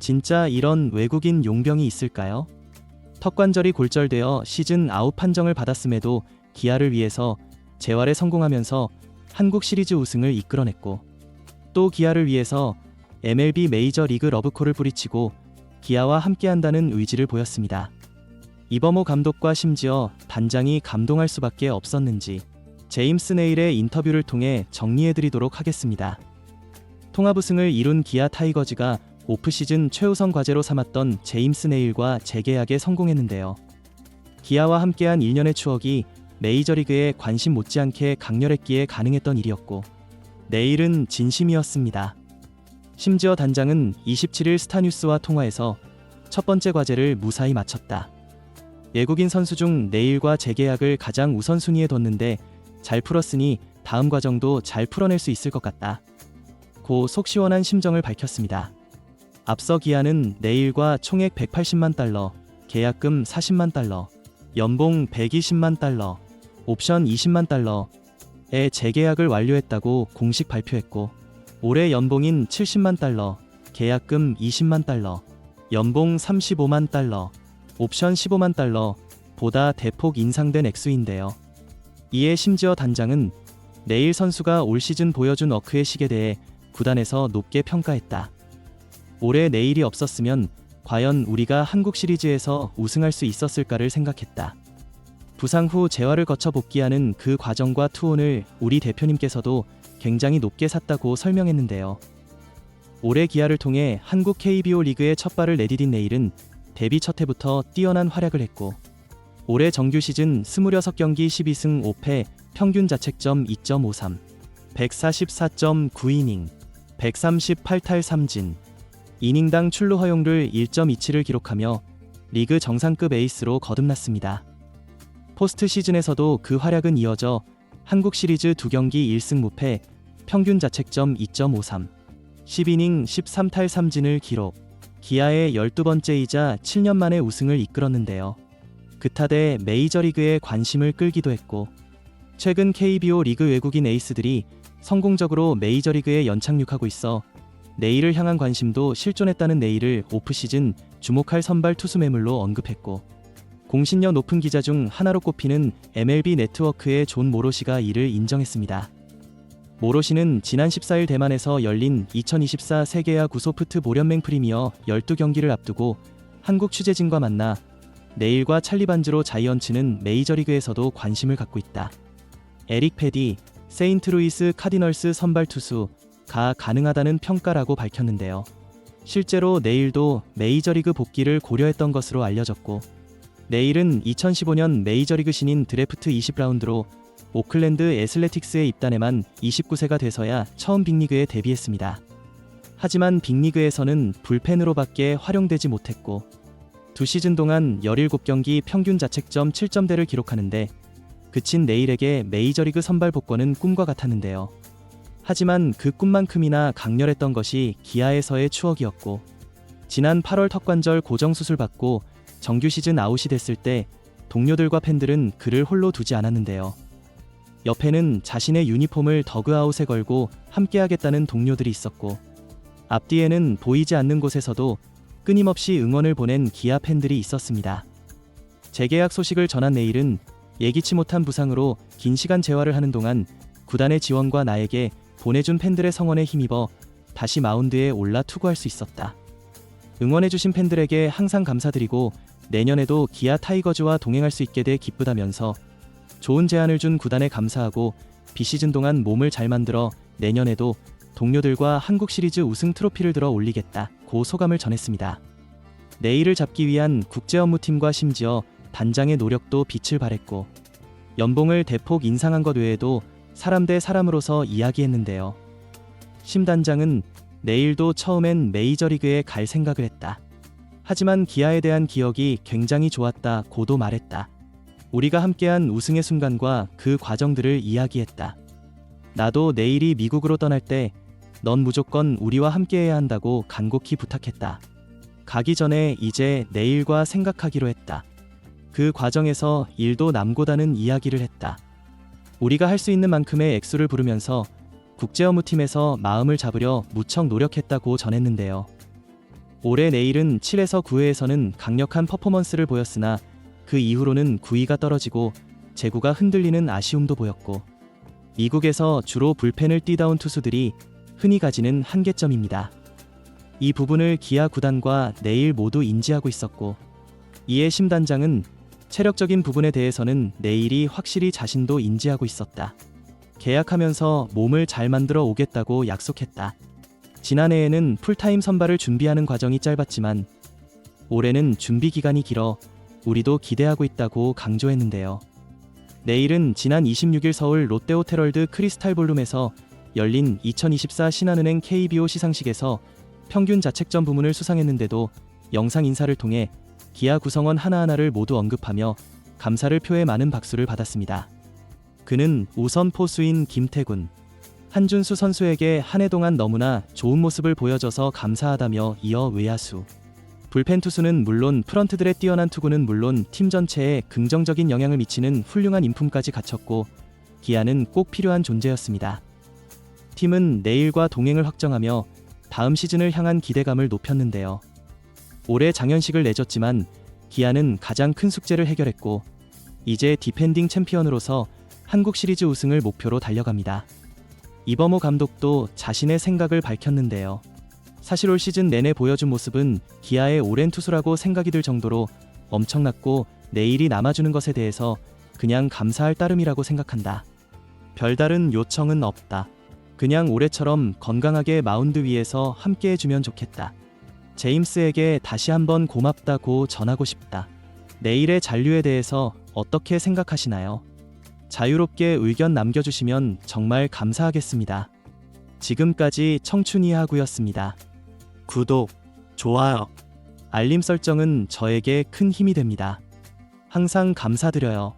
진짜 이런 외국인 용병이 있을까요? 턱관절이 골절되어 시즌 아웃 판정을 받았음에도 기아를 위해서 재활에 성공하면서 한국 시리즈 우승을 이끌어냈고, 또 기아를 위해서 MLB 메이저리그 러브콜을 뿌리치고 기아와 함께한다는 의지를 보였습니다. 이범호 감독과 심지어 단장이 감동할 수밖에 없었는지 제임스 네일의 인터뷰를 통해 정리해드리도록 하겠습니다. 통합 우승을 이룬 기아 타이거즈가 오프시즌 최우선 과제로 삼았던 제임스 네일과 재계약에 성공했는데요. 기아와 함께한 1년의 추억이 메이저리그에 관심 못지않게 강렬했기에 가능했던 일이었고, 네일은 진심이었습니다. 심지어 단장은 27일 스타뉴스와 통화에서 첫 번째 과제를 무사히 마쳤다. 외국인 선수 중 네일과 재계약을 가장 우선순위에 뒀는데 잘 풀었으니 다음 과정도 잘 풀어낼 수 있을 것 같다. 고 속 시원한 심정을 밝혔습니다. 앞서 기아는 네일과 총액 180만 달러, 계약금 40만 달러, 연봉 120만 달러, 옵션 20만 달러의 재계약을 완료했다고 공식 발표했고, 올해 연봉인 70만 달러, 계약금 20만 달러, 연봉 35만 달러, 옵션 15만 달러보다 대폭 인상된 액수인데요. 이에 심지어 단장은 네일 선수가 올 시즌 보여준 워크의 식에 대해 구단에서 높게 평가했다. 올해 네일이 없었으면 과연 우리가 한국 시리즈에서 우승할 수 있었을까를 생각했다. 부상 후 재활을 거쳐 복귀하는 그 과정과 투혼을 우리 대표님께서도 굉장히 높게 샀다고 설명했는데요. 올해 기아를 통해 한국 KBO 리그의 첫 발을 내디딘 네일은 데뷔 첫 해부터 뛰어난 활약을 했고, 올해 정규 시즌 26경기 12승 5패, 평균 자책점 2.53, 144.9이닝, 138탈 3진, 이닝당 출루 허용률 1.27을 기록하며 리그 정상급 에이스로 거듭났습니다. 포스트 시즌에서도 그 활약은 이어져 한국 시리즈 2경기 1승 무패, 평균 자책점 2.53, 10이닝 13탈 3진을 기록, 기아의 12번째이자 7년 만에 우승을 이끌었는데요. 그타대 메이저리그에 관심을 끌기도 했고, 최근 KBO 리그 외국인 에이스들이 성공적으로 메이저리그에 연착륙하고 있어 네일을 향한 관심도 실존했다는 네일을 오프시즌 주목할 선발 투수 매물로 언급했고, 공신력 높은 기자 중 하나로 꼽히는 MLB 네트워크의 존 모로시가 이를 인정했습니다. 모로시는 지난 14일 대만에서 열린 2024 세계야구 소프트 볼연맹 프리미어 12경기를 앞두고 한국 취재진과 만나 네일과 찰리 반즈로 자이언츠는 메이저리그에서도 관심을 갖고 있다. 에릭 패디, 세인트루이스 카디널스 선발 투수가 가능하다는 평가라고 밝혔는데요. 실제로 네일도 메이저리그 복귀를 고려했던 것으로 알려졌고, 네일은 2015년 메이저리그 신인 드래프트 20라운드로 오클랜드 애슬레틱스에 입단해만 29세가 돼서야 처음 빅리그에 데뷔했습니다. 하지만 빅리그에서는 불펜으로밖에 활용되지 못했고, 2시즌 동안 17경기 평균 자책점 7점대를 기록하는데 그친 네일에게 메이저리그 선발 복권은 꿈과 같았는데요. 하지만 그 꿈만큼이나 강렬했던 것이 기아에서의 추억이었고, 지난 8월 턱관절 고정 수술 받고 정규 시즌 아웃이 됐을 때 동료들과 팬들은 그를 홀로 두지 않았는데요. 옆에는 자신의 유니폼을 더그아웃에 걸고 함께하겠다는 동료들이 있었고, 앞뒤에는 보이지 않는 곳에서도 끊임없이 응원을 보낸 기아 팬들이 있었습니다. 재계약 소식을 전한 네일은 예기치 못한 부상으로 긴 시간 재활을 하는 동안 구단의 지원과 나에게 보내준 팬들의 성원에 힘입어 다시 마운드에 올라 투구할 수 있었다. 응원해주신 팬들에게 항상 감사드리고 내년에도 기아 타이거즈와 동행할 수 있게 돼 기쁘다면서 좋은 제안을 준 구단에 감사하고 비시즌 동안 몸을 잘 만들어 내년에도 동료들과 한국 시리즈 우승 트로피를 들어 올리겠다고 소감을 전했습니다. 네일을 잡기 위한 국제 업무팀과 심지어 단장의 노력도 빛을 발했고, 연봉을 대폭 인상한 것 외에도 사람 대 사람으로서 이야기했는데요. 심 단장은 네일도 처음엔 메이저리그에 갈 생각을 했다. 하지만 기아에 대한 기억이 굉장히 좋았다고도 말했다. 우리가 함께한 우승의 순간과 그 과정들을 이야기했다. 나도 네일이 미국으로 떠날 때 넌 무조건 우리와 함께해야 한다고 간곡히 부탁했다. 가기 전에 이제 네일과 생각하기로 했다. 그 과정에서 일도 남고다는 이야기를 했다. 우리가 할 수 있는 만큼의 액수를 부르면서 국제 업무팀에서 마음을 잡으려 무척 노력했다고 전했는데요. 올해 내일은 7에서 9회에서는 강력한 퍼포먼스를 보였으나 그 이후로는 구위가 떨어지고 제구가 흔들리는 아쉬움도 보였고 미국에서 주로 불펜을 뛰다온 투수들이 흔히 가지는 한계점입니다. 이 부분을 기아 구단과 내일 모두 인지하고 있었고 이에 심 단장은 체력적인 부분에 대해서는 내일이 확실히 자신도 인지하고 있었다. 계약하면서 몸을 잘 만들어 오겠다고 약속했다. 지난해에는 풀타임 선발을 준비하는 과정이 짧았지만 올해는 준비 기간이 길어 우리도 기대하고 있다고 강조했는데요. 내일은 지난 26일 서울 롯데호텔월드 크리스탈 볼룸에서 열린 2024 신한은행 KBO 시상식에서 평균 자책점 부문을 수상했는데도 영상 인사를 통해 기아 구성원 하나하나를 모두 언급하며 감사를 표해 많은 박수를 받았습니다. 그는 우선 포수인 김태군, 한준수 선수에게 한 해 동안 너무나 좋은 모습을 보여줘서 감사하다며 이어 외야수, 불펜 투수는 물론 프런트들의 뛰어난 투구는 물론 팀 전체에 긍정적인 영향을 미치는 훌륭한 인품까지 갖췄고 기아는 꼭 필요한 존재였습니다. 팀은 내일과 동행을 확정하며 다음 시즌을 향한 기대감을 높였는데요. 올해 장현식을 내줬지만 기아는 가장 큰 숙제를 해결했고 이제 디펜딩 챔피언으로서 한국 시리즈 우승을 목표로 달려갑니다. 이범호 감독도 자신의 생각을 밝혔는데요. 사실 올 시즌 내내 보여준 모습은 기아의 오랜 투수라고 생각이 들 정도로 엄청났고 내일이 남아주는 것에 대해서 그냥 감사할 따름이라고 생각한다. 별다른 요청은 없다. 그냥 올해처럼 건강하게 마운드 위에서 함께 해주면 좋겠다. 제임스에게 다시 한번 고맙다고 전하고 싶다. 내일의 잔류에 대해서 어떻게 생각하시나요? 자유롭게 의견 남겨주시면 정말 감사하겠습니다. 지금까지 청춘이하구였습니다. 구독, 좋아요, 알림 설정은 저에게 큰 힘이 됩니다. 항상 감사드려요.